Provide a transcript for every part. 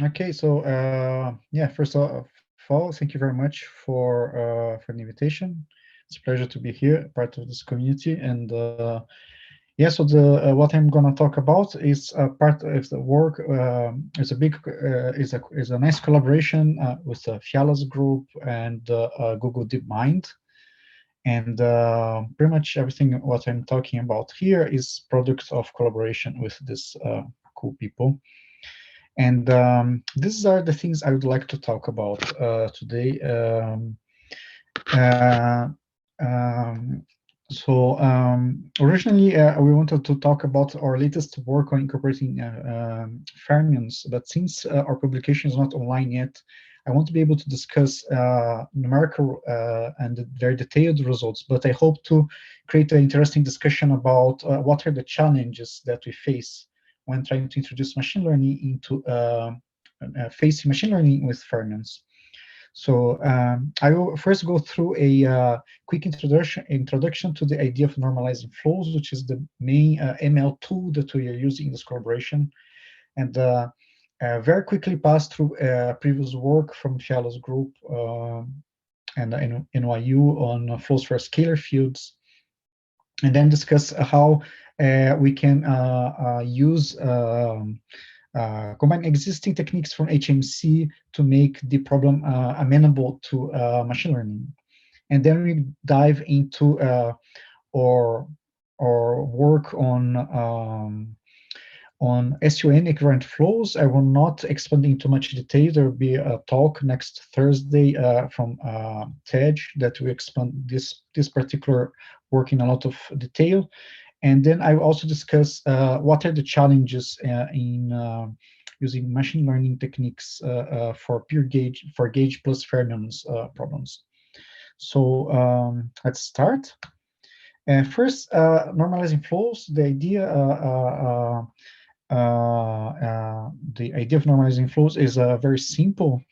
Okay, so yeah, first of all, thank you very much for the invitation. It's a pleasure to be here, part of this community. And yeah, so the what I'm gonna talk about is part of the work. Is a big is a nice collaboration with the Fiala's group and Google DeepMind. And pretty much everything what I'm talking about here is product of collaboration with this cool people. And these are the things I would like to talk about today. Uh, um, Originally, we wanted to talk about our latest work on incorporating fermions, but since our publication is not online yet, I want to be able to discuss numerical and very detailed results, but I hope to create an interesting discussion about what are the challenges that we face when trying to introduce machine learning into facing machine learning with fermions. So I will first go through a quick introduction to the idea of normalizing flows, which is the main ML tool that we are using in this collaboration, and very quickly pass through previous work from Fiala's group and NYU on flows for scalar fields, and then discuss how we can use combine existing techniques from HMC to make the problem amenable to machine learning. And then we dive into our, our work on SUN equivalent flows. I will not expand into much detail. There will be a talk next Thursday from Tej that we expand this particular work in a lot of detail. And then I will also discuss what are the challenges in using machine learning techniques for pure gauge, for gauge plus fermions problems. So let's start. First, normalizing flows. The idea of normalizing flows is very simple.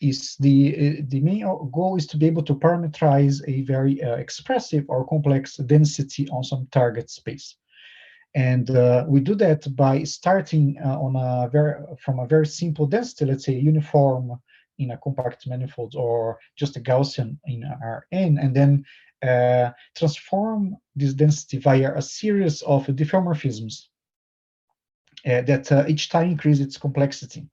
Is the main goal is to be able to parameterize a very expressive or complex density on some target space. And we do that by starting from a very simple density, let's say uniform in a compact manifold or just a Gaussian in Rn, and then transform this density via a series of diffeomorphisms that each time increase its complexity.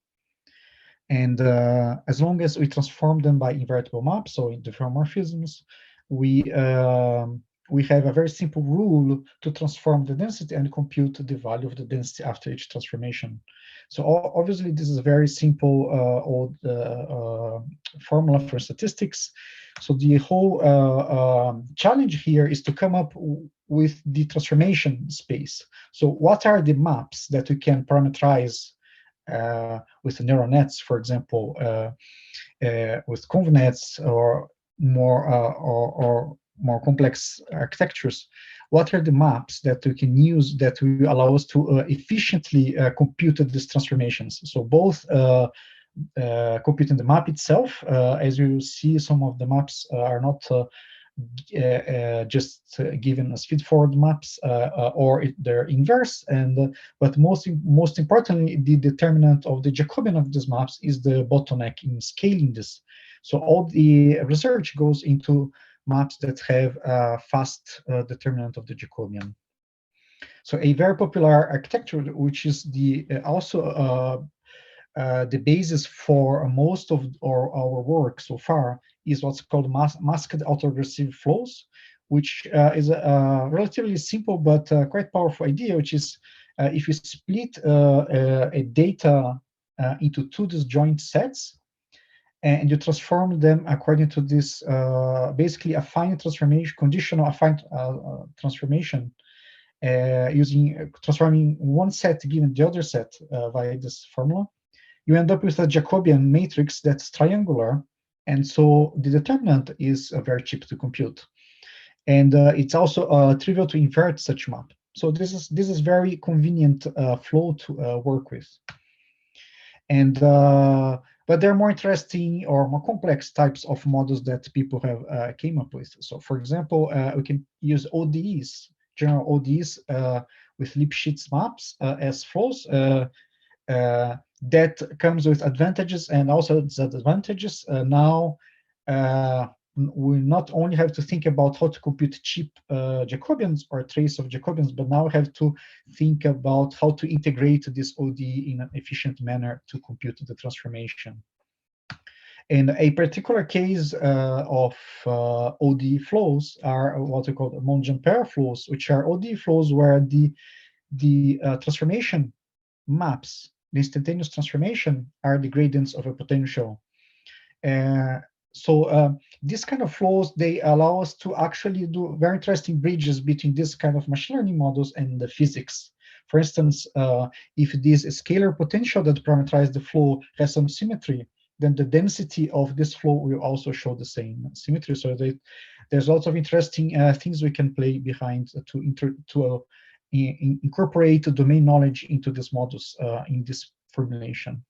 And as long as we transform them by invertible maps, so in diffeomorphisms, we have a very simple rule to transform the density and compute the value of the density after each transformation. So obviously, this is a very simple old formula for statistics. So the whole challenge here is to come up with the transformation space. So what are the maps that we can parameterize with neural nets, for example, with convnets or more complex architectures? What are the maps that we can use that will allow us to efficiently compute these transformations? So both computing the map itself, as you see, some of the maps are not just given as feed-forward maps, or they're inverse. And but most importantly, the determinant of the Jacobian of these maps is the bottleneck in scaling this. So all the research goes into maps that have a fast determinant of the Jacobian. So a very popular architecture, which is the also the basis for most of our work so far, is what's called masked autoregressive flows, which is a relatively simple but quite powerful idea, which is if you split a data into two disjoint sets, and you transform them according to this basically affine transformation, conditional affine transformation, using transforming one set given the other set via this formula, you end up with a Jacobian matrix that's triangular, and so the determinant is very cheap to compute. And it's also trivial to invert such map. So this is very convenient flow to work with. And but there are more interesting or more complex types of models that people have came up with. So for example, we can use ODEs, general ODEs with Lipschitz maps as flows. that comes with advantages and also disadvantages. Now, we not only have to think about how to compute cheap Jacobians or trace of Jacobians, but now have to think about how to integrate this ODE in an efficient manner to compute the transformation. In a particular case of ODE flows are what we call Monge-Ampere flows, which are ODE flows where the transformation maps, the instantaneous transformation, are the gradients of a potential. So this kind of flows, they allow us to actually do very interesting bridges between this kind of machine learning models and the physics. For instance, if this scalar potential that parameterizes the flow has some symmetry, then the density of this flow will also show the same symmetry. So there's lots of interesting things we can play behind to incorporate domain knowledge into these models in this formulation.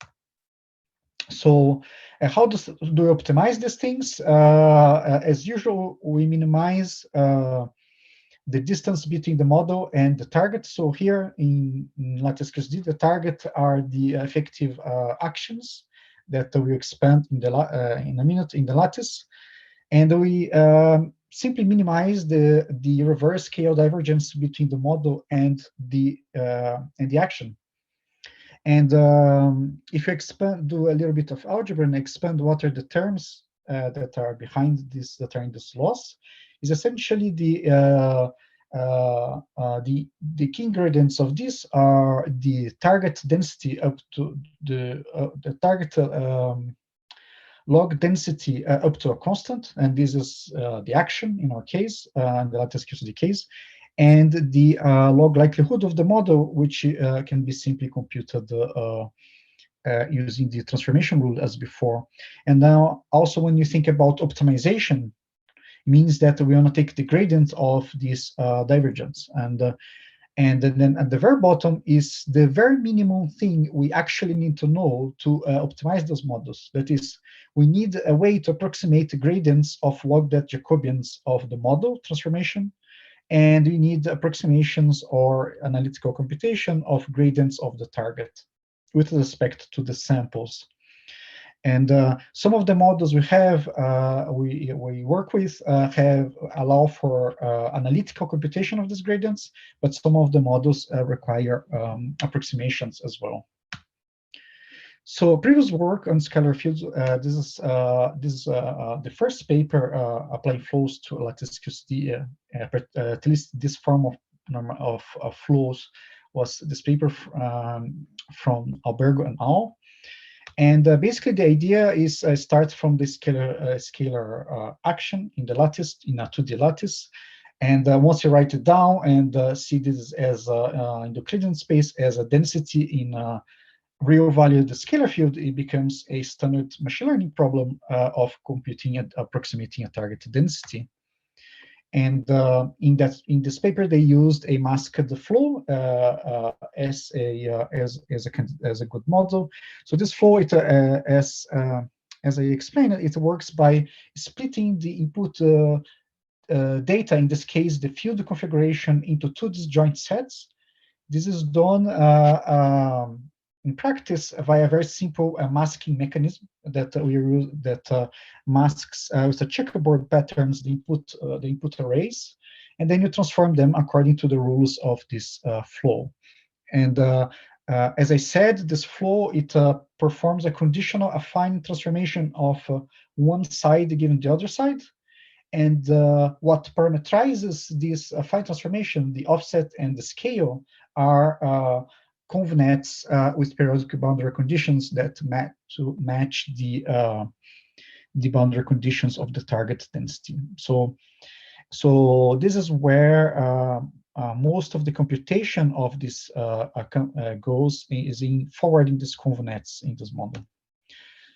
So how do we optimize these things? As usual, we minimize the distance between the model and the target. So here in Lattice Gauge Theory, the target are the effective actions that we expand in a minute in the lattice, and we simply minimize the reverse scale divergence between the model and the action. And if you do a little bit of algebra and expand what are the terms that are behind this, that are in this loss, is essentially the key ingredients of this are the target density up to the target log density up to a constant, and this is the action in our case, in the lattice QCD case, and the log likelihood of the model, which can be simply computed using the transformation rule as before. And now also when you think about optimization, means that we want to take the gradient of this divergence. And then at the very bottom is the very minimum thing we actually need to know to optimize those models. That is, we need a way to approximate the gradients of log-det Jacobians of the model transformation, and we need approximations or analytical computation of gradients of the target with respect to the samples. And some of the models we have, we work with, allow for analytical computation of these gradients, but some of the models require approximations as well. So previous work on scalar fields, this is the first paper applying flows to lattice QCD, at least this form of flows was this paper from Albergo and al. And basically, the idea is start from the scalar action in the lattice, in a 2D lattice. And once you write it down and see this as in the Euclidean space as a density in real value the scalar field, it becomes a standard machine learning problem of computing and approximating a target density. And in this paper, they used a masked flow as a good model. So this flow, as I explained, it works by splitting the input data, in this case, the field configuration, into two disjoint sets. This is done in practice via a very simple masking mechanism that we use that masks with the checkerboard patterns the input arrays, and then you transform them according to the rules of this flow. And as I said, this flow, it performs a conditional affine transformation of one side given the other side. And what parameterizes this affine transformation, the offset and the scale, are convenets with periodic boundary conditions that match the boundary conditions of the target density. So this is where most of the computation of this goes, is in forwarding these convenets in this model.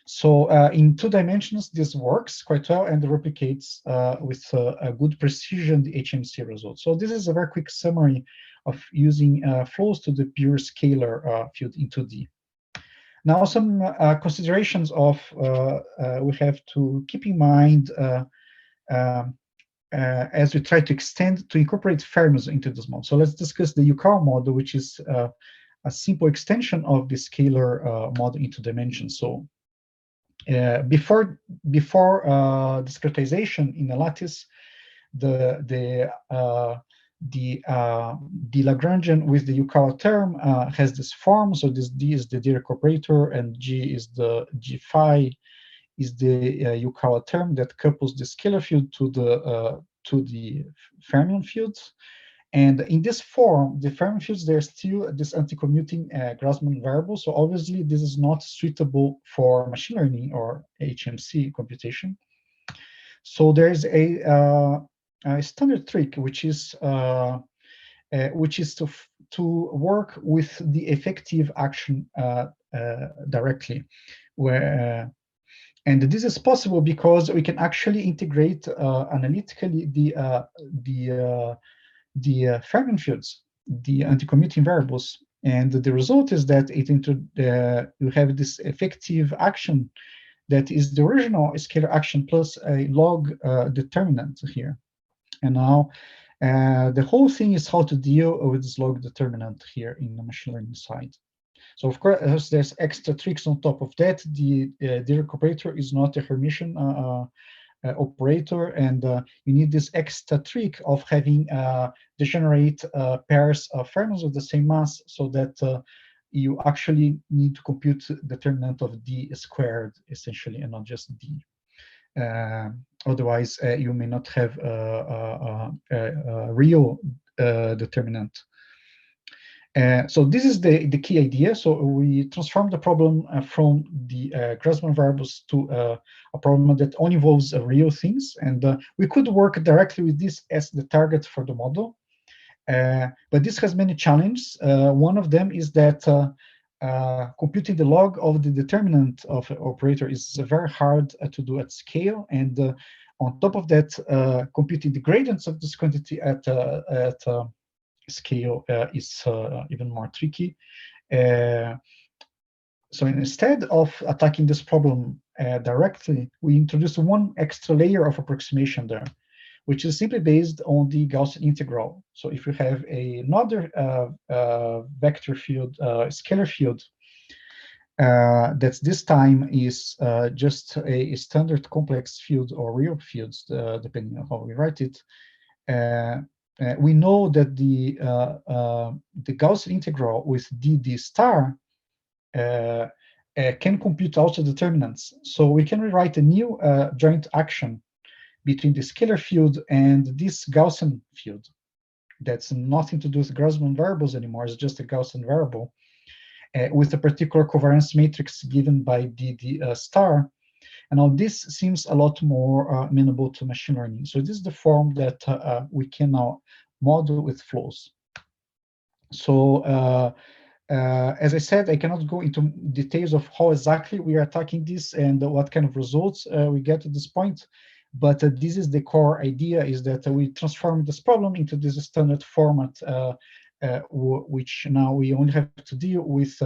So in 2 dimensions, this works quite well and replicates with a good precision the HMC result. So this is a very quick summary of using flows to the pure scalar field in 2D. Now, some considerations of we have to keep in mind as we try to incorporate Fermions into this model. So let's discuss the UCAL model, which is simple extension of the scalar model into dimensions. So before discretization in a lattice, the Lagrangian with the Yukawa term has this form. So this D is the Dirac operator, and G is the G phi is the Yukawa term that couples the scalar field to the fermion fields. And in this form, the fermion fields, they're still this anti-commuting Grassmann variable. So obviously, this is not suitable for machine learning or HMC computation. So there's a standard trick, which is to work with the effective action directly, and this is possible because we can actually integrate analytically the fermion fields, the anti-commuting variables, and the result is that you have this effective action that is the original scalar action plus a log determinant here. And now the whole thing is how to deal with this log determinant here in the machine learning side. So of course, there's extra tricks on top of that. The Dirac operator is not a Hermitian operator, and you need this extra trick of having degenerate pairs of fermions with the same mass, so that you actually need to compute determinant of D squared, essentially, and not just D. Otherwise, you may not have a real determinant. So this is the key idea. So we transform the problem from the Grassmann variables to a problem that only involves real things. And we could work directly with this as the target for the model. But this has many challenges. One of them is that computing the log of the determinant of an operator is very hard to do at scale. And on top of that, computing the gradients of this quantity at scale is even more tricky. So instead of attacking this problem directly, we introduce one extra layer of approximation there, which is simply based on the Gaussian integral. So if you have another vector field, scalar field, that this time is just a standard complex field or real fields, depending on how we write it, we know that the Gaussian integral with dd star can compute also determinants. So we can rewrite a new joint action between the scalar field and this Gaussian field. That's nothing to do with Grassmann variables anymore. It's just a Gaussian variable with a particular covariance matrix given by dd star. And now this seems a lot more amenable to machine learning. So this is the form that we can now model with flows. So as I said, I cannot go into details of how exactly we are attacking this and what kind of results we get at this point. But this is the core idea, is that we transform this problem into this standard format, which now we only have to deal with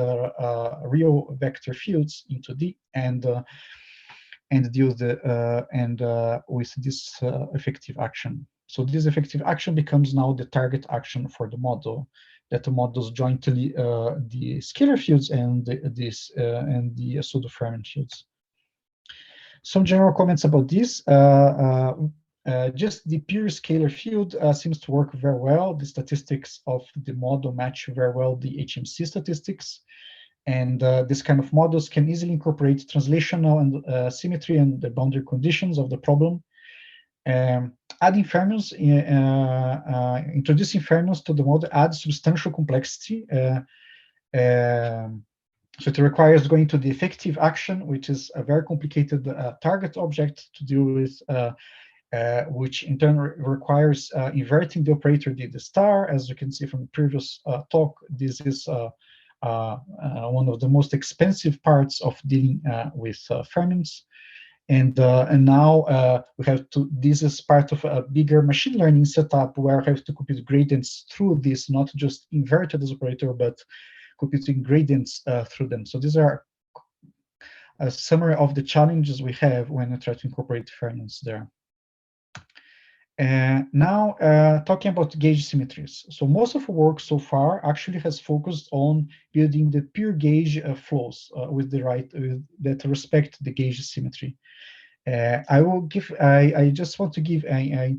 real vector fields into D and deal with this effective action. So this effective action becomes now the target action for the model, that models jointly the scalar fields and the pseudo-Fermion fields. Some general comments about this. Just the pure scalar field seems to work very well. The statistics of the model match very well the HMC statistics. And this kind of models can easily incorporate translational and symmetry and the boundary conditions of the problem. Adding fermions, introducing fermions to the model adds substantial complexity. So it requires going to the effective action, which is a very complicated target object to deal with, which in turn requires inverting the operator d the star. As you can see from the previous talk, this is one of the most expensive parts of dealing with fermions. And now we have to, this is part of a bigger machine learning setup where I have to compute gradients through this, not just inverted this operator, but computing gradients through them. So these are a summary of the challenges we have when we try to incorporate fermions there. Now, talking about gauge symmetries. So most of our work so far actually has focused on building the pure gauge flows with the that respect the gauge symmetry. I just want to give an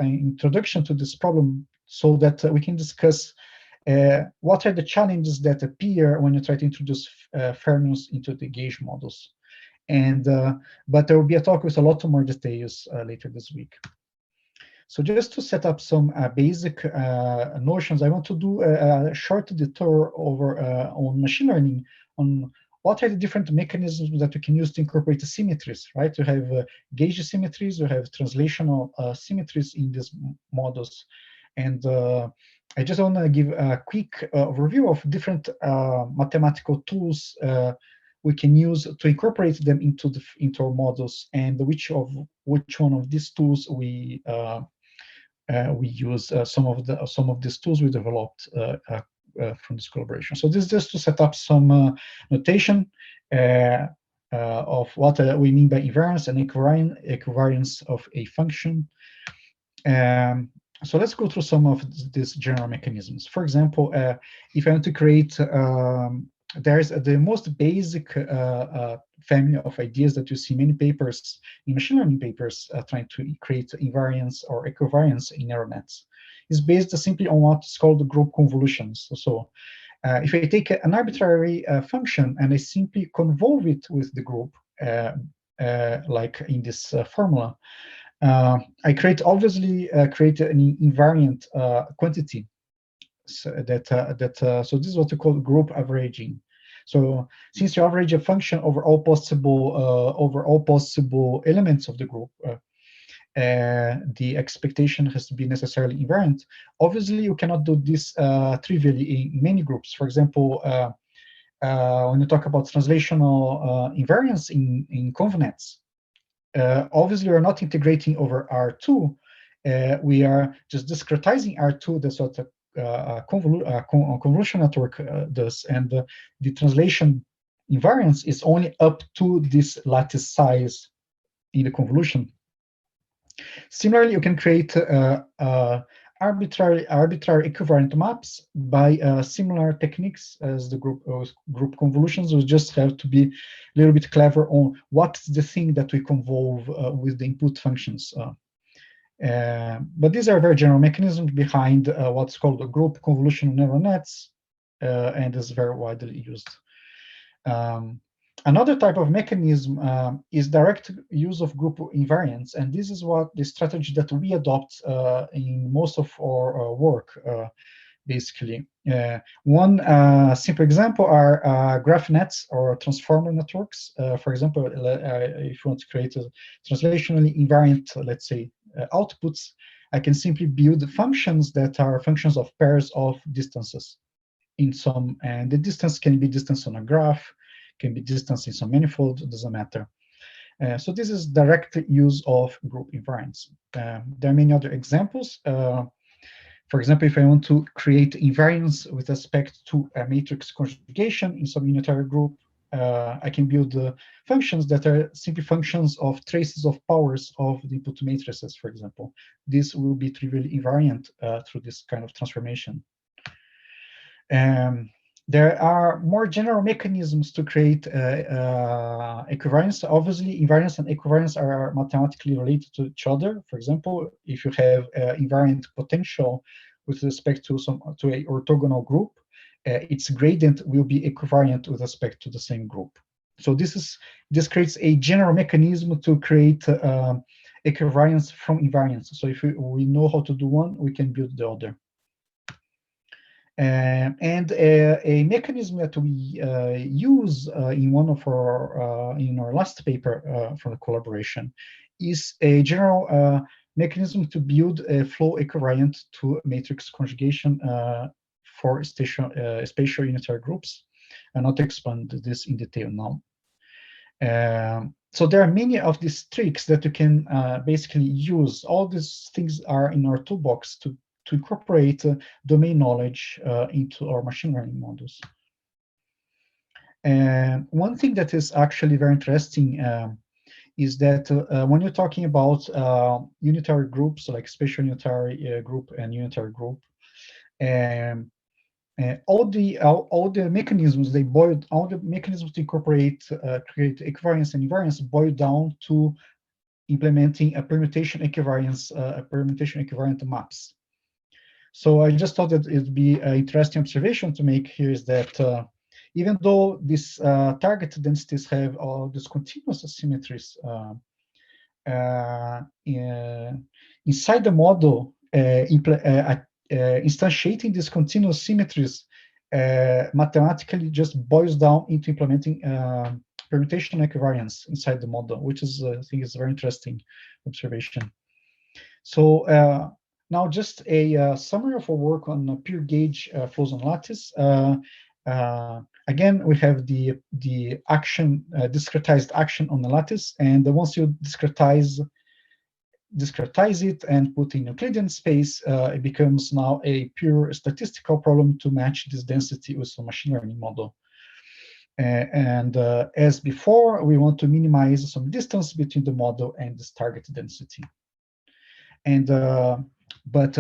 introduction to this problem so that we can discuss what are the challenges that appear when you try to introduce fermions into the gauge models. But there will be a talk with a lot more details later this week. So just to set up some basic notions, I want to do a short detour over on machine learning, on what are the different mechanisms that we can use to incorporate the symmetries, right? You have gauge symmetries, you have translational symmetries in these models. And I just want to give a quick overview of different mathematical tools we can use to incorporate them into our models, and which one of these tools we use. Some of these tools we developed from this collaboration. So this is just to set up some notation of what we mean by invariance and equivariance of a function. So let's go through some of these general mechanisms. For example, if I want to create, there's the most basic family of ideas that you see many papers in machine learning papers trying to create invariance or equivariance in neural nets. Is based simply on what's called group convolutions. So if I take an arbitrary function and I simply convolve it with the group, like in this formula, I obviously create an invariant quantity. So so this is what we call group averaging. So since you average a function over all possible elements of the group, the expectation has to be necessarily invariant. Obviously, you cannot do this trivially in many groups. For example, when you talk about translational invariance in convnets, obviously we're not integrating over R2. We are just discretizing R2. That's what a convolution network does, and the translation invariance is only up to this lattice size in the convolution. Similarly, you can create arbitrary equivalent maps by similar techniques as the group convolutions. We just have to be a little bit clever on what's the thing that we convolve with the input functions. But these are very general mechanisms behind what's called a group convolutional neural nets, and is very widely used. Another type of mechanism is direct use of group invariance, and this is what the strategy that we adopt in most of our work, basically. One simple example are graph nets or transformer networks. For example, if you want to create a translationally invariant, let's say, outputs, I can simply build functions that are functions of pairs of distances in some, and the distance can be distance on a graph, can be distance in some manifold, it doesn't matter. So this is direct use of group invariance. There are many other examples. For example, if I want to create invariance with respect to a matrix conjugation in some unitary group, I can build functions that are simply functions of traces of powers of the input matrices, for example. This will be trivially invariant through this kind of transformation. There are more general mechanisms to create equivariance. Obviously, invariance and equivariance are mathematically related to each other. For example, if you have invariant potential with respect to a orthogonal group, its gradient will be equivariant with respect to the same group. So this creates a general mechanism to create equivariance from invariance. So if we know how to do one, we can build the other. And a mechanism that we use in one of our in our last paper from the collaboration is a general mechanism to build a flow equivariant to matrix conjugation for spatial unitary groups. I'll not expand this in detail now. So there are many of these tricks that you can basically use. All these things are in our toolbox to incorporate domain knowledge into our machine learning models. And one thing that is actually very interesting is that when you're talking about unitary groups, like special unitary group and unitary group, all the mechanisms all the mechanisms to incorporate create equivariance and invariance boil down to implementing a permutation equivariant maps. So I just thought that it'd be an interesting observation to make here is that even though these target densities have all these continuous asymmetries inside the model, instantiating these continuous symmetries mathematically just boils down into implementing permutation equivariance inside the model, which is, I think, is a very interesting observation. So now just a summary of our work on pure gauge flows on lattice. Again, we have the action, discretized action on the lattice, and once you discretize it and put in Euclidean space, it becomes now a pure statistical problem to match this density with some machine learning model. And as before, we want to minimize some distance between the model and this target density. And but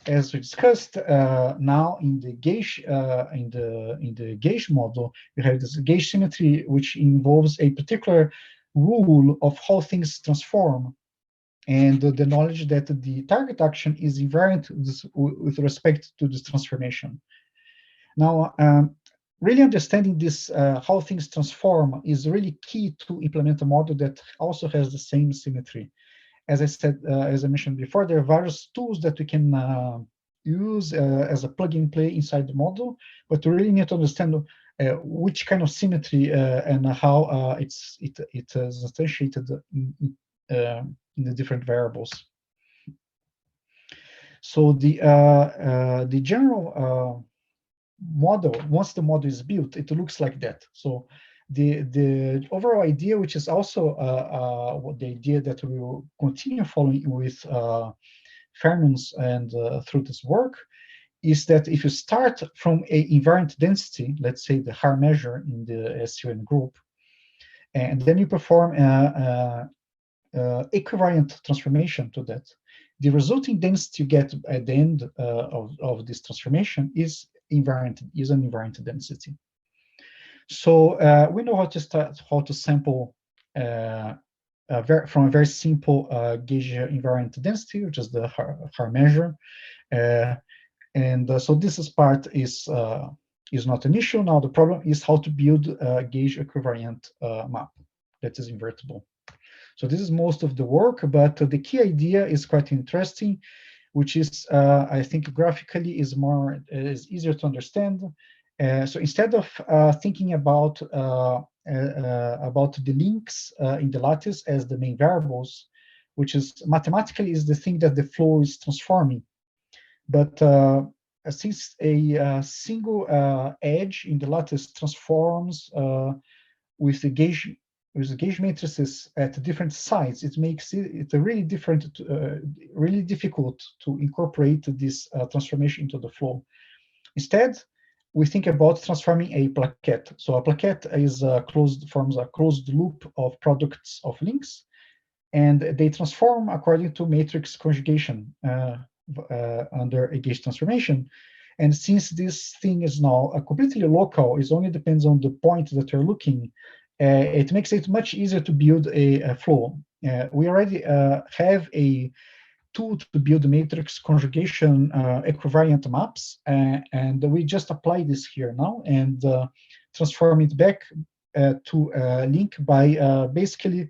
as we discussed, now in the gauge in the gauge model, you have this gauge symmetry, which involves a particular rule of how things transform, and the knowledge that the target action is invariant with respect to this transformation. Now, really understanding this, how things transform, is really key to implement a model that also has the same symmetry. As I said, as I mentioned before, there are various tools that we can use as a plug-and-play inside the model, but we really need to understand which kind of symmetry and how it's instantiated in the different variables. So the general model, once the model is built, it looks like that. So the overall idea, which is also the idea that we will continue following with Fermions and through this work, is that if you start from a invariant density, let's say the Haar measure in the SUN group, and then you perform equivariant transformation to that, the resulting density you get at the end of this transformation is an invariant density. So we know how to sample from a very simple gauge invariant density, which is the Haar measure, and so this part is not an issue. Now the problem is how to build a gauge equivariant map that is invertible. So this is most of the work, but the key idea is quite interesting, which is I think graphically is easier to understand. So instead of thinking about the links in the lattice as the main variables, which is mathematically is the thing that the flow is transforming, but since a single edge in the lattice transforms with the gauge matrices at different sites, it makes it really difficult to incorporate this transformation into the flow. Instead, we think about transforming a plaquette. So a plaquette forms a closed loop of products of links, and they transform according to matrix conjugation under a gauge transformation. And since this thing is now completely local, it only depends on the point that you're looking, it makes it much easier to build a flow. We already have a tool to build matrix conjugation equivariant maps, and we just apply this here now and transform it back to a link by basically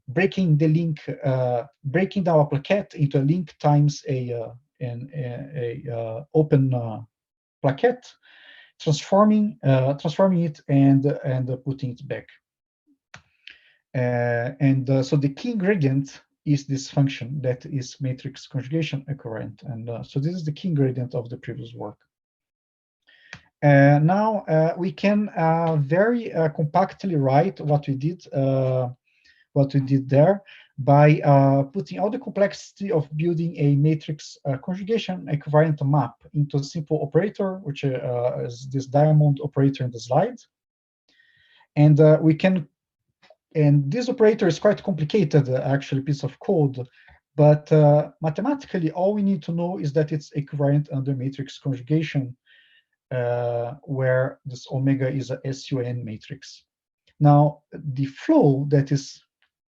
breaking the link, breaking down a plaquette into a link times an open plaquette, transforming it and putting it back. So the key ingredient is this function that is matrix conjugation equivariant, and so this is the key ingredient of the previous work. Now we can very compactly write what we did there by putting all the complexity of building a matrix conjugation equivariant map into a simple operator, which is this diamond operator in the slide. And we can And this operator is quite complicated, actually, piece of code. But mathematically, all we need to know is that it's equivariant under matrix conjugation, where this omega is a SUN matrix. Now, the flow that is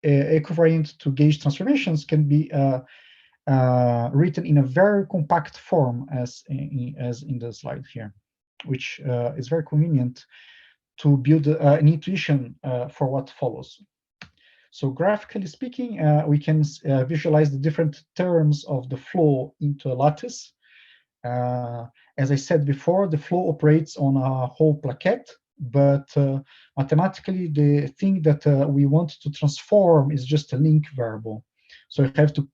equivariant to gauge transformations can be written in a very compact form, as in the slide here, which is very convenient to build an intuition for what follows. So graphically speaking, we can visualize the different terms of the flow into a lattice. As I said before, the flow operates on a whole plaquette, but mathematically, the thing that we want to transform is just a link variable. So you have to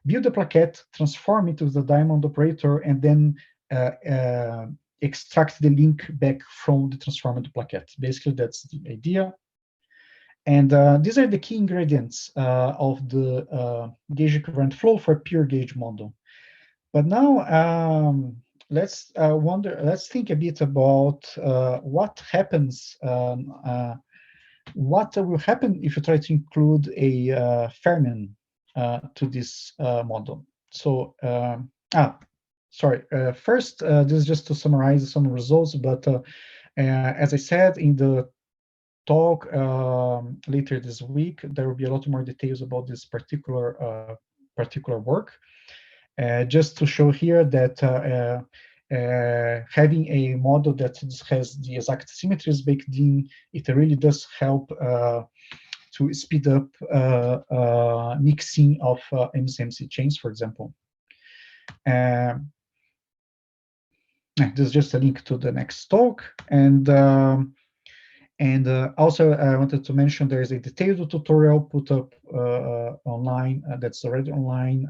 build a plaquette, transform it with the diamond operator, and then extract the link back from the transformed plaquette. Basically, that's the idea. And these are the key ingredients of the gauge equivalent flow for a pure gauge model. But now let's think a bit about what happens, what will happen if you try to include a fermion to this model. So, first, this is just to summarize some results, but as I said in the talk later this week, there will be a lot more details about this particular work. Just to show here that having a model that has the exact symmetries baked in, it really does help to speed up mixing of MCMC chains, for example. This is just a link to the next talk. And also, I wanted to mention there is a detailed tutorial put up online that's already online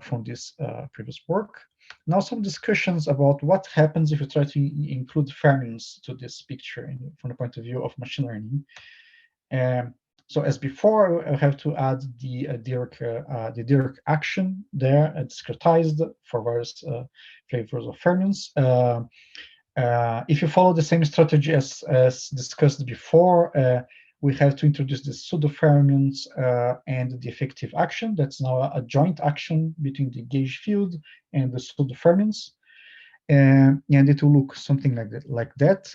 from this previous work. Now, some discussions about what happens if you try to include fermions to this picture from the point of view of machine learning. So as before, I have to add the Dirac action there, discretized for various flavors of fermions. If you follow the same strategy as discussed before, we have to introduce the pseudo-fermions and the effective action. That's now a joint action between the gauge field and the pseudo-fermions. And it will look something like that.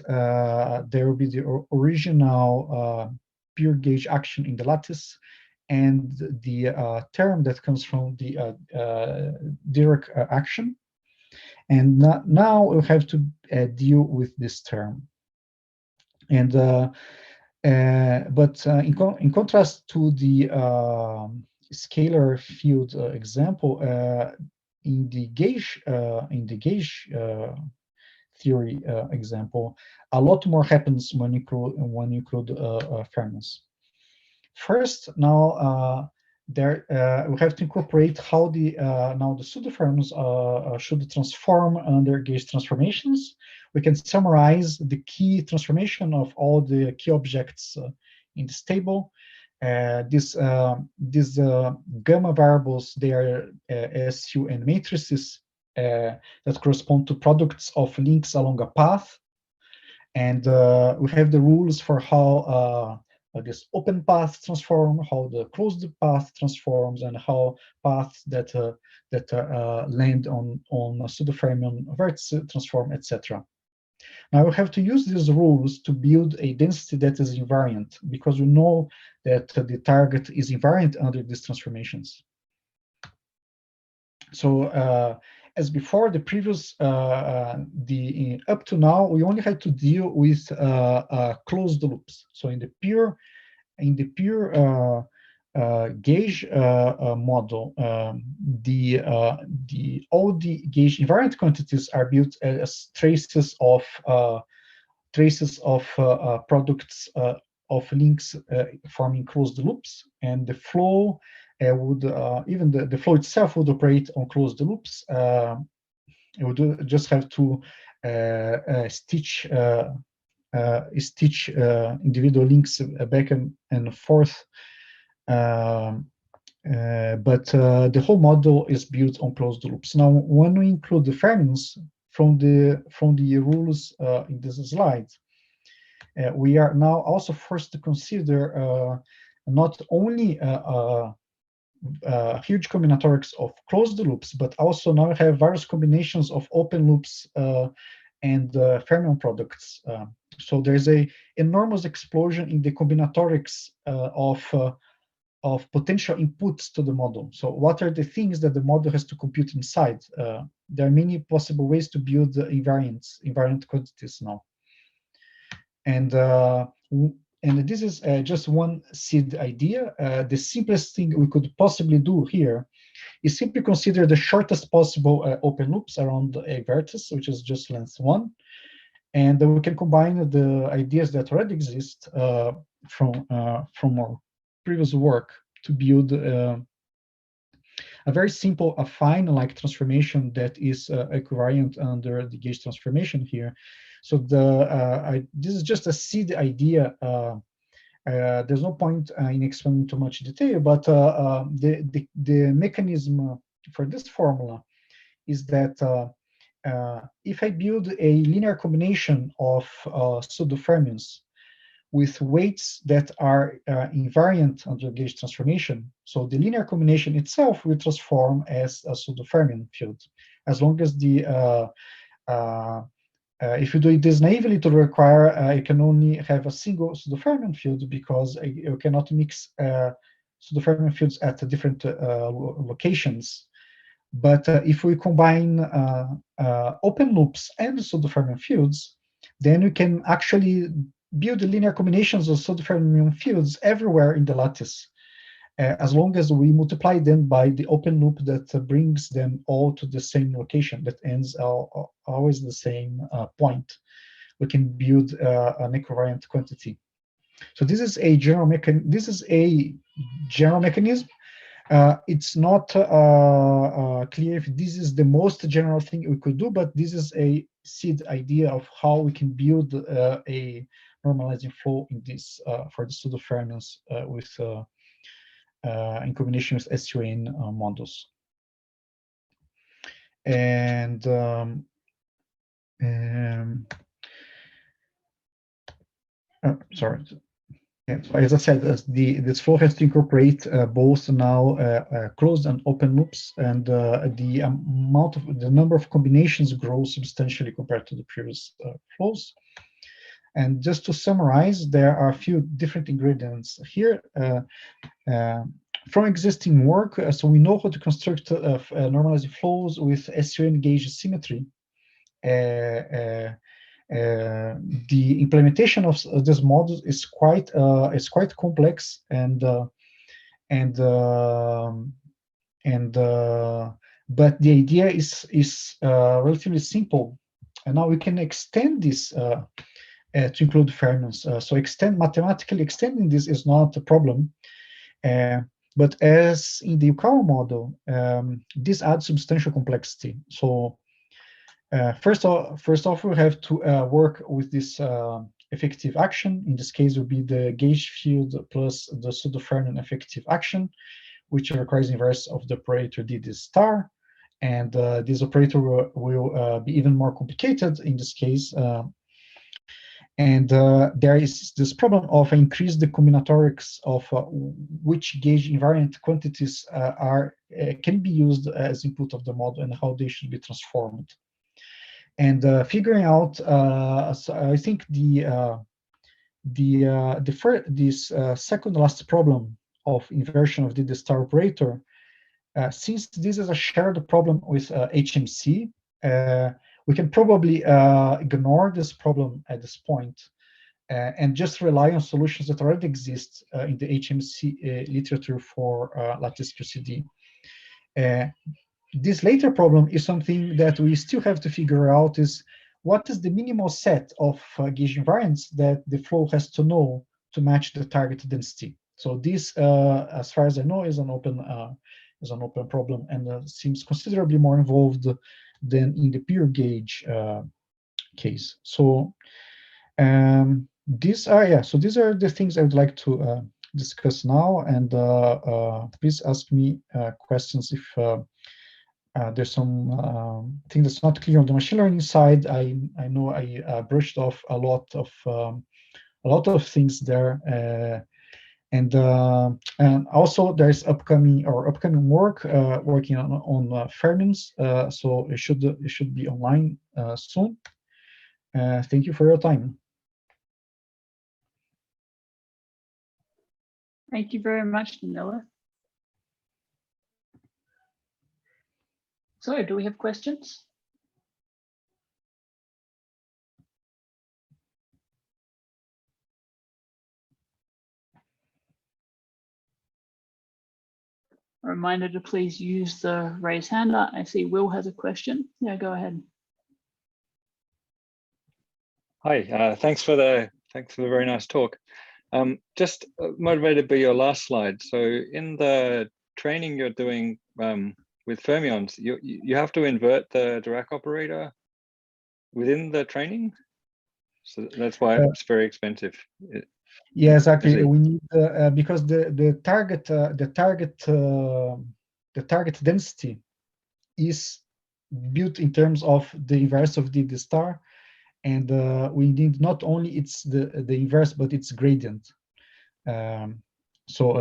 There will be the original pure gauge action in the lattice, and the term that comes from the Dirac action. And now we'll have to deal with this term. And but in contrast to the scalar field example, in the gauge theory example, a lot more happens when you include fermions. First, now we have to incorporate how the pseudo-fermions should transform under gauge transformations. We can summarize the key transformation of all the key objects in this table. These gamma variables, they are SUN matrices that correspond to products of links along a path. And we have the rules for how this open path transform, how the closed path transforms, and how paths that land on a pseudo-fermion vertices transform, etc. Now we have to use these rules to build a density that is invariant, because we know that the target is invariant under these transformations. So as before, the previous, up to now, we only had to deal with closed loops. So in the pure gauge model, all the gauge invariant quantities are built as traces of products of links forming closed loops, and the flow would even the flow itself would operate on closed loops. It would just have to stitch individual links back and forth. But the whole model is built on closed loops. Now, when we include the fermions from the rules in this slide, we are now also forced to consider not only huge combinatorics of closed loops, but also now have various combinations of open loops and fermion products. So there's a enormous explosion in the combinatorics of potential inputs to the model. So what are the things that the model has to compute inside? There are many possible ways to build invariant quantities now. And this is just one seed idea. The simplest thing we could possibly do here is simply consider the shortest possible open loops around a vertex, which is just length 1. And then we can combine the ideas that already exist from our previous work to build a very simple affine-like transformation that is equivariant under the gauge transformation here. So this is just a seed idea. There's no point in explaining too much detail, but the mechanism for this formula is that if I build a linear combination of pseudo-fermions with weights that are invariant under gauge transformation, so the linear combination itself will transform as a pseudo-fermion field, as long as the if you do this naively to require, you can only have a single pseudo-fermion field because you cannot mix pseudo-fermion fields at different locations. But if we combine open loops and pseudo-fermion fields, then we can actually build linear combinations of pseudo-fermion fields everywhere in the lattice, as long as we multiply them by the open loop that brings them all to the same location, that ends always the same point. We can build an equivariant quantity. So this is a general mechanism. It's not clear if this is the most general thing we could do, but this is a seed idea of how we can build a normalizing flow in this for the pseudo-fermions with in combination with SUN models. And sorry. Yeah, so as I said, this flow has to incorporate both now closed and open loops, and the number of combinations grows substantially compared to the previous flows. And just to summarize, there are a few different ingredients here. From existing work, so we know how to construct normalizing flows with SUN gauge symmetry. The implementation of this model is quite complex, but the idea is relatively simple, and now we can extend this to include fermions. So mathematically extending this is not a problem. But as in the Yukawa model, this adds substantial complexity. So first off, we have to work with this effective action. In this case, will be the gauge field plus the pseudo-fermion effective action, which requires inverse of the operator dd star. And this operator will be even more complicated in this case. And there is this problem of increase the combinatorics of which gauge invariant quantities can be used as input of the model and how they should be transformed. And figuring out, so I think this second last problem of inversion of the star operator, since this is a shared problem with HMC, we can probably ignore this problem at this point and just rely on solutions that already exist in the HMC literature for lattice QCD. This later problem is something that we still have to figure out, is what is the minimal set of gauge invariants that the flow has to know to match the target density. So this, as far as I know, is an open problem, and seems considerably more involved than in the pure gauge case. So these are the things I would like to discuss now, and please ask me questions if there's some thing that's not clear on the machine learning side. I know I brushed off a lot of a lot of things there. And also there's upcoming work working on Fermions, so it should be online soon. Thank you for your time. Thank you very much, Danilo. So, do we have questions? A reminder to please use the raise hand. I see Will has a question. Yeah, go ahead. Hi, thanks for the very nice talk. Just motivated by your last slide. So in the training you're doing with Fermions, you have to invert the Dirac operator within the training. So that's why it's very expensive. Yeah, exactly. We need because the target density is built in terms of the inverse of the star, and we need not only its the inverse but its gradient. So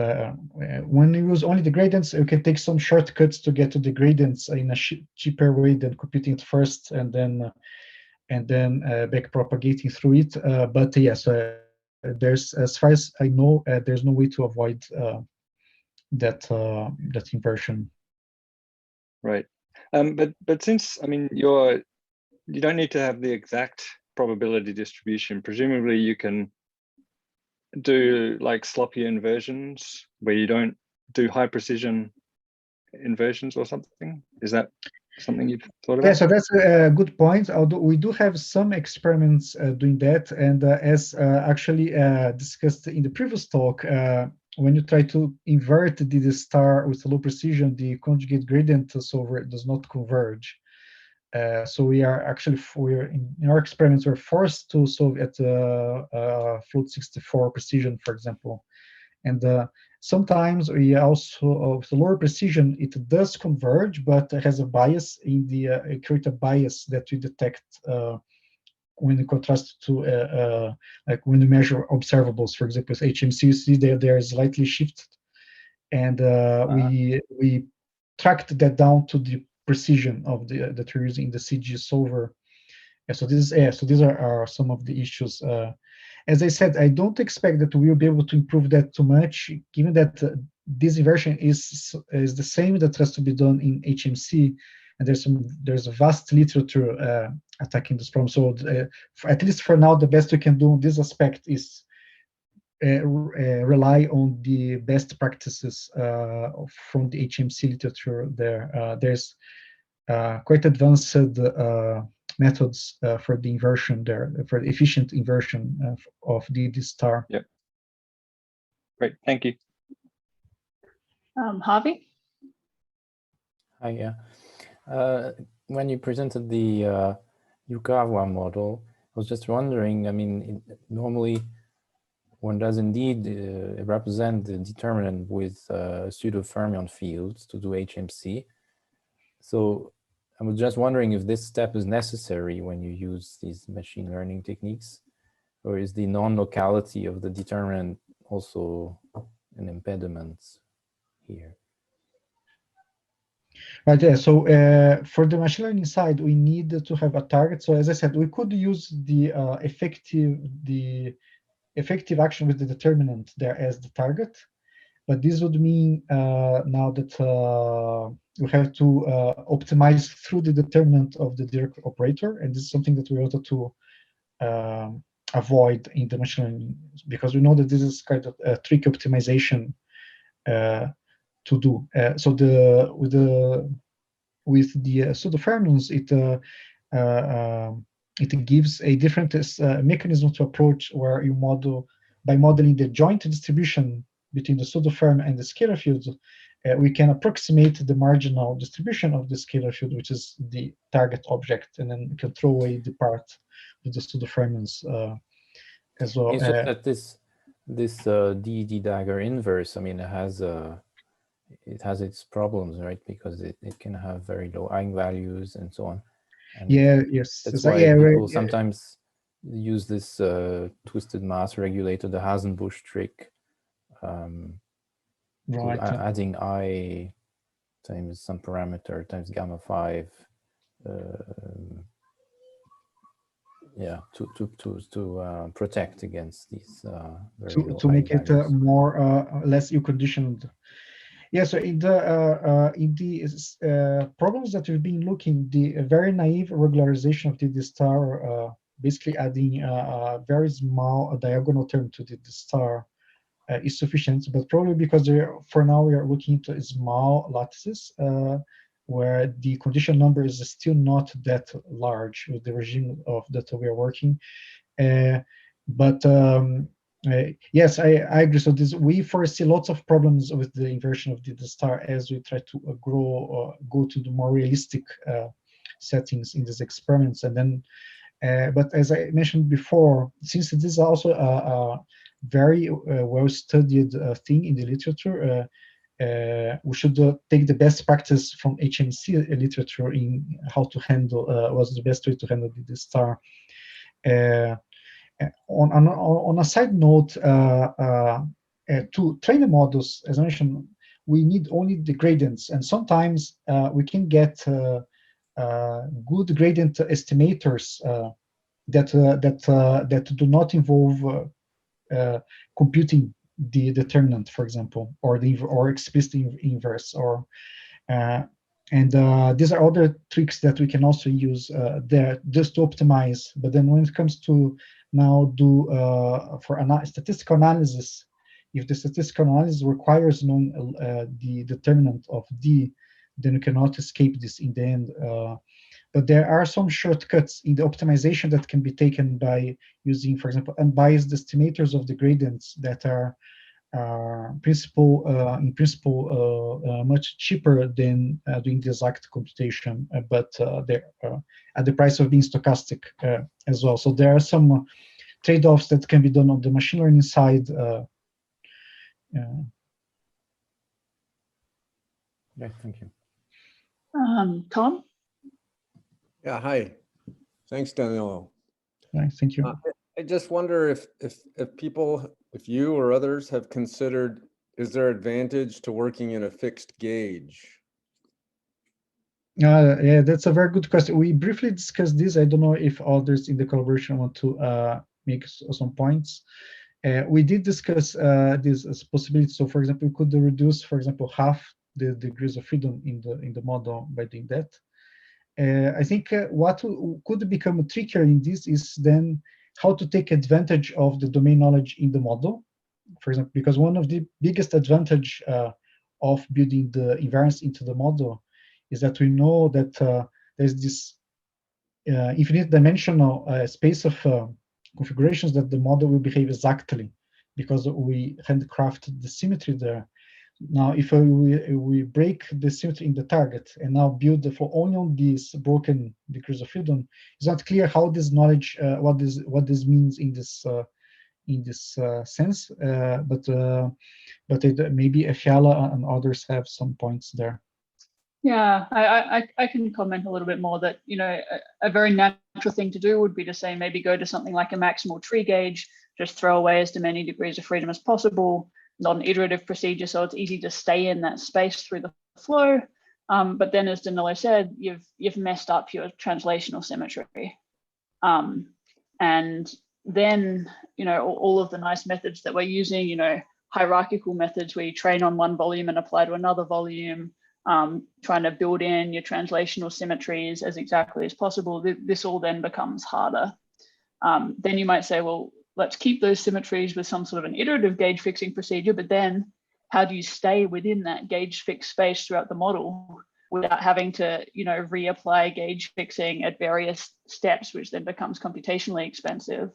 when you use only the gradients, you can take some shortcuts to get to the gradients in a cheaper way than computing it first and then back propagating through it. But yes, there's, as far as I know, there's no way to avoid that inversion. Right. But since, I mean, you don't need to have the exact probability distribution. Presumably you can do like sloppy inversions where you don't do high precision inversions or something. Is that something you've thought about? Yeah, so that's a good point. Although we do have some experiments doing that, and as actually discussed in the previous talk, when you try to invert the star with low precision, the conjugate gradient solver does not converge. So we are actually, in our experiments, we're forced to solve at float 64 precision, for example. And sometimes we also, with lower precision, it does converge, but it has a bias in the, create a bias that we detect when you contrast to, like when you measure observables, for example, with HMC, you see they are slightly shifted. And we tracked that down to the precision of that we're using in the CG solver. Yeah, so this is so these are some of the issues. As I said, I don't expect that we'll be able to improve that too much, given that this inversion is the same that has to be done in HMC, and there's a vast literature attacking this problem. So at least for now, the best we can do in this aspect is rely on the best practices from the HMC literature. There's quite advanced methods for the inversion there, for the efficient inversion of the star. Yep. Great, thank you. Harvey? Hi, yeah. When you presented the Yukawa model, I was just wondering, I mean, normally one does indeed represent the determinant with pseudo-fermion fields to do HMC. So I was just wondering if this step is necessary when you use these machine learning techniques, or is the non-locality of the determinant also an impediment here? Right, yeah, so for the machine learning side, we need to have a target. So as I said, we could use the effective action with the determinant there as the target, but this would mean now that we have to optimize through the determinant of the Dirac operator, and this is something that we wanted to avoid in the machine learning, because we know that this is kind of a tricky optimization to do. So with the pseudo-fermions, it gives a different mechanism to approach, where you model by modeling the joint distribution between the pseudo-fermion and the scalar field. We can approximate the marginal distribution of the scalar field, which is the target object, and then we can throw away the part with the pseudo-fermions as well. It's just that this DED dagger inverse, I mean, it has its problems, right? Because it can have very low eigenvalues and so on. And yeah, yes. that's why people sometimes use this twisted mass regulator, the Hasenbusch trick, Right. adding I times some parameter times gamma 5. Yeah, to protect against these very low to make it values. more less ill-conditioned. Yeah, so in the problems that we've been looking, the very naive regularization of the star, basically adding a very small diagonal term to the star is sufficient, but probably because for now we are looking into small lattices where the condition number is still not that large with the regime of that we are working. Yes, I agree. So we foresee lots of problems with the inversion of the star as we try to go to the more realistic settings in these experiments. And then, but as I mentioned before, since this is also a very well-studied thing in the literature, we should take the best practice from HMC literature in how to handle what's the best way to handle the star. On a side note, to train the models, as I mentioned, we need only the gradients, and sometimes we can get good gradient estimators that do not involve computing the determinant, for example, or explicit inverse, or and these are other tricks that we can also use there just to optimize. But then when it comes to now do for statistical analysis, if the statistical analysis requires knowing the determinant of D, then you cannot escape this in the end. But there are some shortcuts in the optimization that can be taken by using, for example, unbiased estimators of the gradients that are in principle much cheaper than doing the exact computation, but they're at the price of being stochastic as well. So there are some trade-offs that can be done on the machine learning side. Yeah, thank you. Tom? Yeah, hi. Thanks, Danilo. Right, thank you. I just wonder if you or others have considered, is there advantage to working in a fixed gauge? Yeah, that's a very good question. We briefly discussed this. I don't know if others in the collaboration want to make some points. We did discuss this as possibility. So, for example, we could reduce, for example, half the degrees of freedom in the model by doing that. I think what could become trickier in this is then how to take advantage of the domain knowledge in the model, for example, because one of the biggest advantage of building the invariance into the model is that we know that there's this infinite dimensional space of configurations that the model will behave exactly because we handcrafted the symmetry there. Now, if we break the symmetry in the target and now build for only on these broken degrees of freedom, it's not clear how this knowledge, what this means in this sense. But maybe Fiala and others have some points there. Yeah, I can comment a little bit more that, a very natural thing to do would be to say maybe go to something like a maximal tree gauge, just throw away as many degrees of freedom as possible, not an iterative procedure, so it's easy to stay in that space through the flow. But then, as Danilo said, you've messed up your translational symmetry. And then, all of the nice methods that we're using, hierarchical methods where you train on one volume and apply to another volume, trying to build in your translational symmetries as exactly as possible, this all then becomes harder. Then you might say, well, let's keep those symmetries with some sort of an iterative gauge fixing procedure, but then how do you stay within that gauge fixed space throughout the model without having to, reapply gauge fixing at various steps, which then becomes computationally expensive.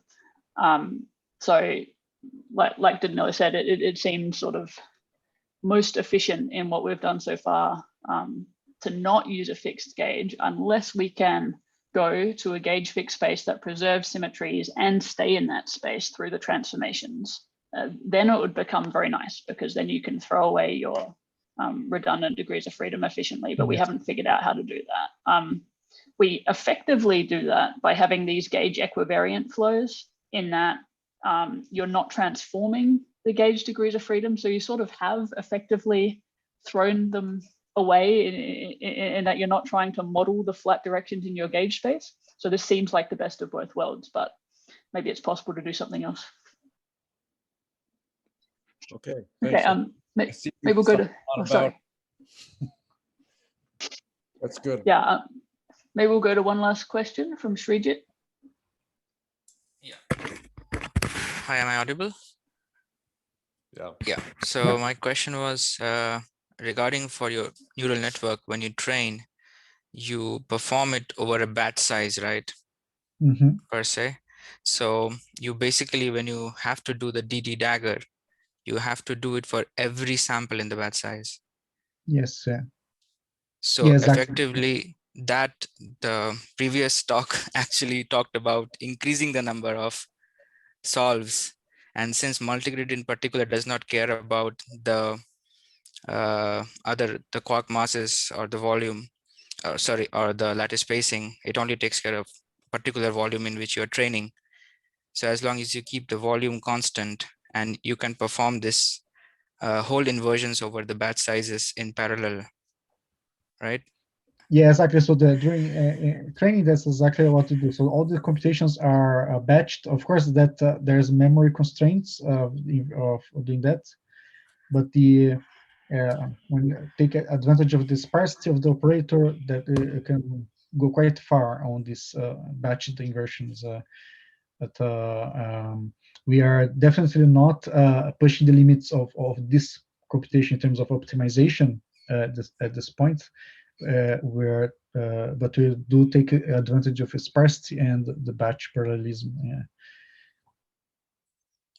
So like Danilo said, it seems sort of most efficient in what we've done so far to not use a fixed gauge unless we can go to a gauge fixed space that preserves symmetries and stay in that space through the transformations. Then it would become very nice because then you can throw away your redundant degrees of freedom efficiently, but we haven't figured out how to do that. We effectively do that by having these gauge equivariant flows, in that you're not transforming the gauge degrees of freedom. So you sort of have effectively thrown them away in that you're not trying to model the flat directions in your gauge space. So this seems like the best of both worlds, but maybe it's possible to do something else. Okay. Okay. Thanks. Maybe we'll go to. Oh, sorry. That's good. Yeah. Maybe we'll go to one last question from Srijit. Yeah. Hi, am I audible? Yeah. Yeah. So my question was regarding for your neural network, when you train, you perform it over a batch size, right? Mm-hmm. Per se. So you basically, when you have to do the DD dagger, you have to do it for every sample in the batch size. Yes. So yeah, exactly. effectively, that the previous talk actually talked about increasing the number of solves. And since multigrid in particular does not care about the the quark masses or the volume, or the lattice spacing, it only takes care of particular volume in which you're training. So as long as you keep the volume constant and you can perform this whole inversions over the batch sizes in parallel, right? Yeah, exactly. So during training, that's exactly what to do. So all the computations are batched. Of course, that there's memory constraints of doing that, but when you take advantage of the sparsity of the operator, that can go quite far on these batched inversions. But we are definitely not pushing the limits of this computation in terms of optimization at this point. But we do take advantage of sparsity and the batch parallelism. Yeah.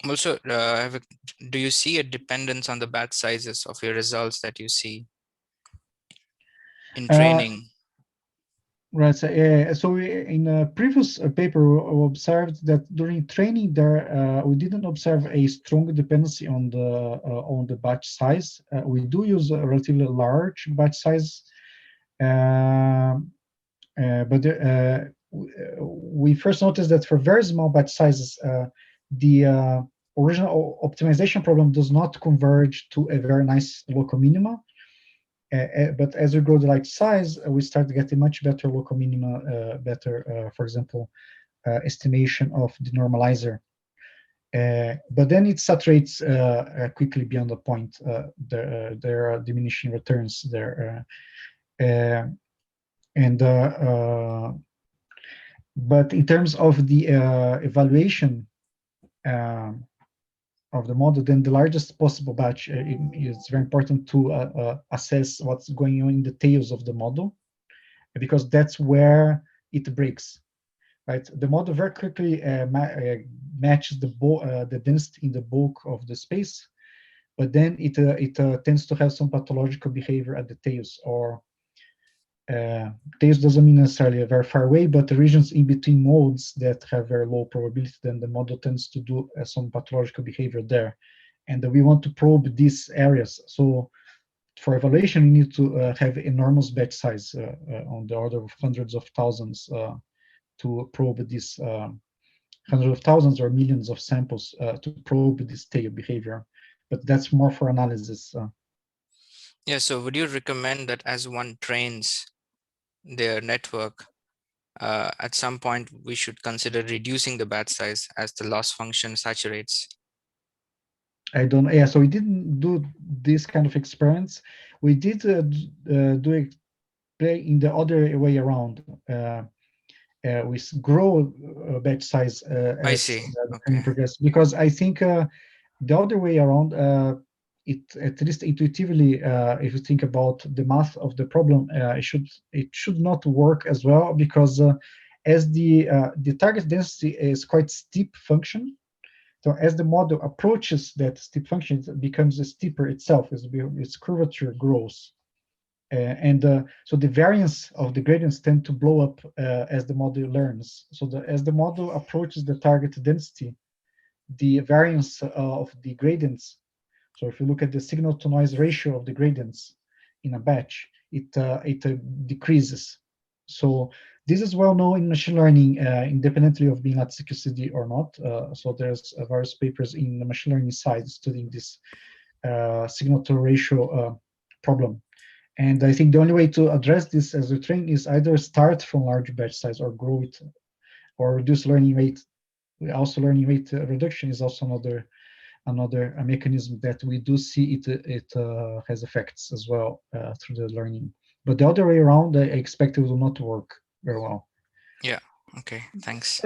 Also, do you see a dependence on the batch sizes of your results that you see in training? Right. So we, in a previous paper, we observed that during training there we didn't observe a strong dependency on the batch size. We do use a relatively large batch size, but we first noticed that for very small batch sizes, the original optimization problem does not converge to a very nice local minima. But as we grow the light size, we start getting much better local minima, for example, estimation of the normalizer. But then it saturates quickly beyond the point. There are diminishing returns there. But in terms of the evaluation of the model, then the largest possible batch is very important to assess what's going on in the tails of the model, because that's where it breaks, right? The model very quickly matches the density in the bulk of the space, but then it tends to have some pathological behavior at the tails, or tails doesn't mean necessarily very far away, but the regions in between modes that have very low probability, then the model tends to do some pathological behavior there. And we want to probe these areas. So for evaluation, we need to have enormous batch size on the order of hundreds of thousands to probe this hundreds of thousands or millions of samples to probe this tail behavior. But that's more for analysis. Yeah, so would you recommend that as one trains their network, at some point we should consider reducing the batch size as the loss function saturates? I don't. Yeah, so we didn't do this kind of experiments. We did do it play in the other way around. We grow batch size I as see. the Okay. training progress, because I think the other way around, it at least intuitively, if you think about the math of the problem, it should not work as well, because as the target density is quite steep function. So as the model approaches that steep function, it becomes steeper itself as its curvature grows. So the variance of the gradients tend to blow up as the model learns. So as the model approaches the target density, the variance of the gradients, so if you look at the signal to noise ratio of the gradients in a batch, it decreases. So this is well known in machine learning, independently of being lattice QCD or not. So there's various papers in the machine learning side studying this signal-to-ratio problem. And I think the only way to address this as a train is either start from large batch size or grow it, or reduce learning rate. Also, learning rate reduction is also another mechanism that we do see it has effects as well through the learning. But the other way around, I expect it will not work very well. Yeah. Okay. Thanks.